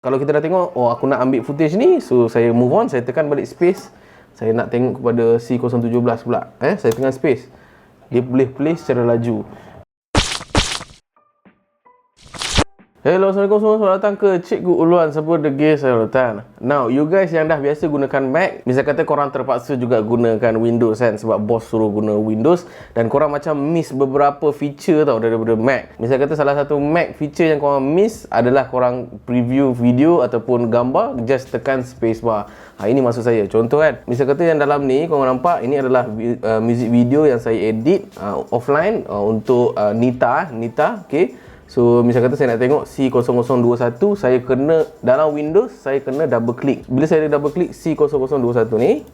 Kalau kita dah tengok, oh aku nak ambil footage ni, so saya move on, saya tekan balik space. Saya nak tengok kepada C017 pula. Saya tekan space. Dia boleh play secara laju. Hello, Assalamualaikum semua. Selamat datang ke Cikgu Ulwan. Siapa degil saya Rotan. Now, you guys yang dah biasa gunakan Mac, misal kata korang terpaksa juga gunakan Windows kan, sebab bos suruh guna Windows, dan korang macam miss beberapa feature tau daripada Mac. Misal kata salah satu Mac feature yang korang miss adalah korang preview video ataupun gambar, just tekan spacebar. Ini maksud saya. Contoh kan, misal kata yang dalam ni korang nampak, ini adalah music video yang saya edit offline untuk Nita, okay. So, misal kata saya nak tengok C0021, saya kena, dalam Windows, saya kena double click. Bila saya double click C0021 ni,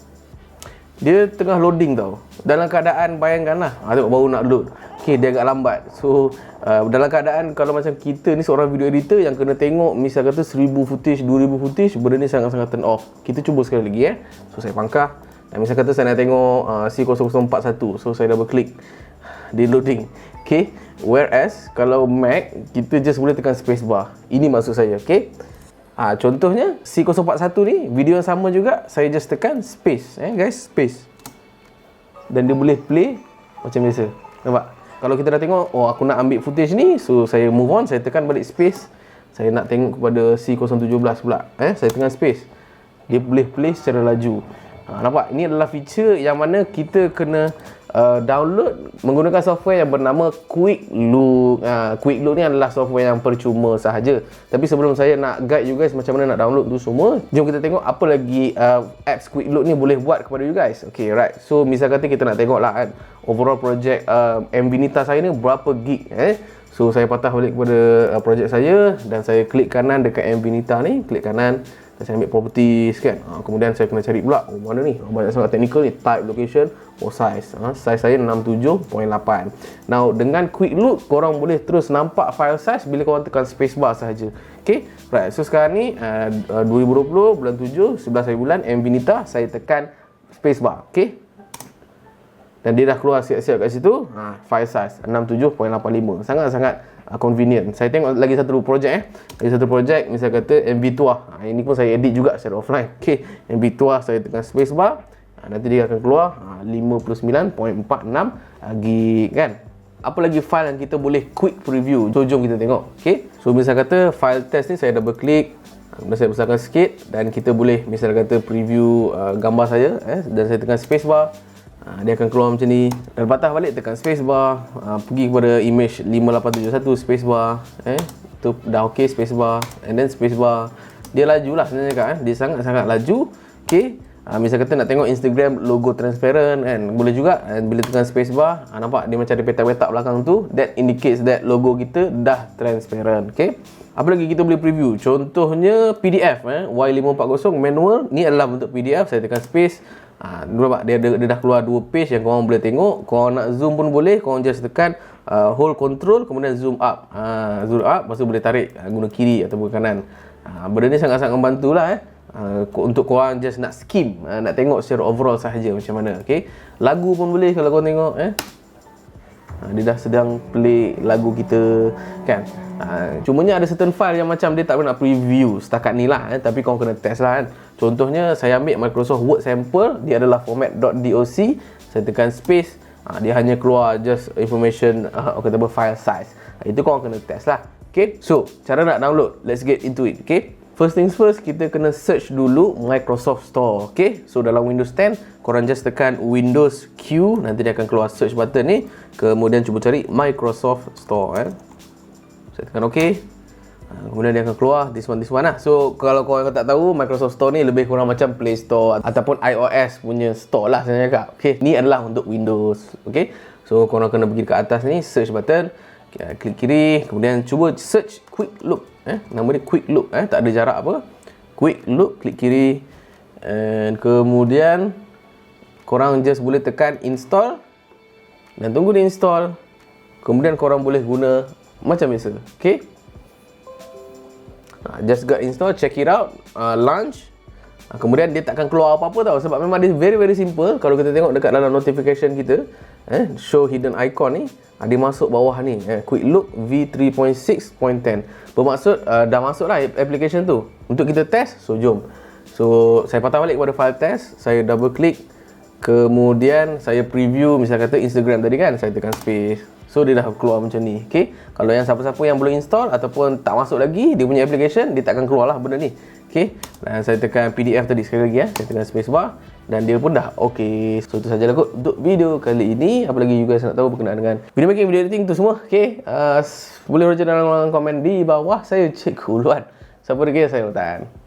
dia tengah loading tau. Dalam keadaan, bayangkanlah, tengok baru nak load. Okay, dia agak lambat. So, dalam keadaan kalau macam kita ni seorang video editor yang kena tengok, misal kata 1000 footage, 2000 footage, benda ni sangat-sangat turn off. Kita cuba sekali lagi So, saya pangkah. Dan misal kata saya nak tengok C0041, so saya double click. Dia loading. Okay. Whereas kalau Mac, kita just boleh tekan spacebar. Ini maksud saya, okay. Contohnya C041 ni, video yang sama juga, saya just tekan space, guys, space. Dan dia boleh play macam biasa. Nampak? Kalau kita dah tengok, oh aku nak ambil footage ni, so saya move on, saya tekan balik space. Saya nak tengok kepada C017 pula. Saya tekan space. Dia boleh play secara laju. Nampak? Ini adalah feature yang mana kita kena download menggunakan software yang bernama QuickLook. QuickLook ni adalah software yang percuma sahaja. Tapi sebelum saya nak guide you guys macam mana nak download tu semua, jom kita tengok apa lagi apps QuickLook ni boleh buat kepada you guys. Okay, right. So, misal kata kita nak tengok lah kan, overall project MV Nita saya ni berapa gig. So, saya patah balik kepada project saya dan saya klik kanan dekat MV Nita ni, klik kanan. Saya ambil properties kan. Kemudian saya kena cari pula, oh mana ni? Banyak sangat technical ni. Type, location, size. Size saya 67.8. Now, dengan QuickLook, korang boleh terus nampak file size bila korang tekan spacebar sahaja. Okay, right. So, sekarang ni 2020, bulan 7, 11 hari bulan, MV Nita, saya tekan spacebar. Okay. Dan dia dah keluar siap-siap kat situ. File size 67.85. Sangat-sangat convenient. Saya tengok lagi satu projek Lagi satu projek, misal kata MV Tuah. Ini pun saya edit juga secara offline. Okay, MV Tuah saya tekan spacebar. Nanti dia akan keluar 59.46 gig kan. Apa lagi file yang kita boleh quick preview? So, jom kita tengok. Okay, so misal kata file test ni saya double click. Kemudian saya besarkan sikit dan kita boleh misal kata preview gambar saya dan saya tekan spacebar. Dia akan keluar macam ni. Dan patah balik tekan spacebar, pergi kepada image 5871 spacebar. Itu dah okey, spacebar, and then spacebar. Dia laju lah sebenarnya kan. Dia sangat-sangat laju. Okey. Misal kata nak tengok Instagram logo transparent kan, boleh juga. And bila tekan spacebar, nampak dia macam ada petak-petak belakang tu. That indicates that logo kita dah transparent. Okey. Apa lagi kita boleh preview? Contohnya PDF Y540 manual. Ni adalah bentuk PDF. Saya tekan space. Nampak dia dah keluar dua page yang korang boleh tengok. Korang nak zoom pun boleh. Korang just tekan hold control, kemudian zoom up. Zoom up, lepas tu boleh tarik guna kiri ataupun kanan. Benda ni sangat-sangat membantu lah untuk korang just nak skim, nak tengok secara overall sahaja macam mana. Okay? Lagu pun boleh kalau korang tengok dia dah sedang play lagu kita kan. Cumanya ada certain file yang macam dia tak nak preview setakat ni lah tapi korang kena test lah kan. Contohnya saya ambil Microsoft Word sample, dia adalah format .doc. Saya tekan space, dia hanya keluar just information file size. Itu korang kena test lah. Okay, so cara nak download, let's get into it. Okay, first things first, kita kena search dulu Microsoft Store. Okay, so dalam Windows 10 korang just tekan Windows Q, nanti dia akan keluar search button ni. Kemudian cuba cari Microsoft Store. Saya tekan OK. Kemudian dia akan keluar this one lah. So kalau korang tak tahu, Microsoft Store ni lebih kurang macam Play Store ataupun iOS punya store lah sebenarnya kak. Okay, ni adalah untuk Windows. Okay, so korang kena pergi ke atas ni, search button, klik kiri, kemudian cuba search QuickLook. Nama dia QuickLook. Tak ada jarak apa. QuickLook, klik kiri, and kemudian korang just boleh tekan install dan tunggu dia install. Kemudian korang boleh guna macam biasa. Okay, just got install, check it out, launch. Kemudian dia takkan keluar apa-apa tau, sebab memang dia very simple. Kalau kita tengok dekat dalam notification kita, show hidden icon ni, dia masuk bawah ni, QuickLook v3.6.10. Bermaksud dah masuk lah application tu untuk kita test. So jom, so saya patah balik kepada file test, saya double click, kemudian saya preview. Misal kata Instagram tadi kan, saya tekan space, so dia dah keluar macam ni. Okay, kalau yang siapa-siapa yang belum install ataupun tak masuk lagi dia punya application, dia takkan keluar lah benda ni. Okay, dan saya tekan PDF tadi sekali lagi, saya tekan space bar dan dia pun dah okay. So itu sajalah kot untuk video kali ini. Apa lagi you guys nak tahu berkenaan dengan video making, video editing tu semua, okay, boleh baca dalam komen di bawah. Saya Cikgu Ulwan. Siapa lagi? Saya Ulwan.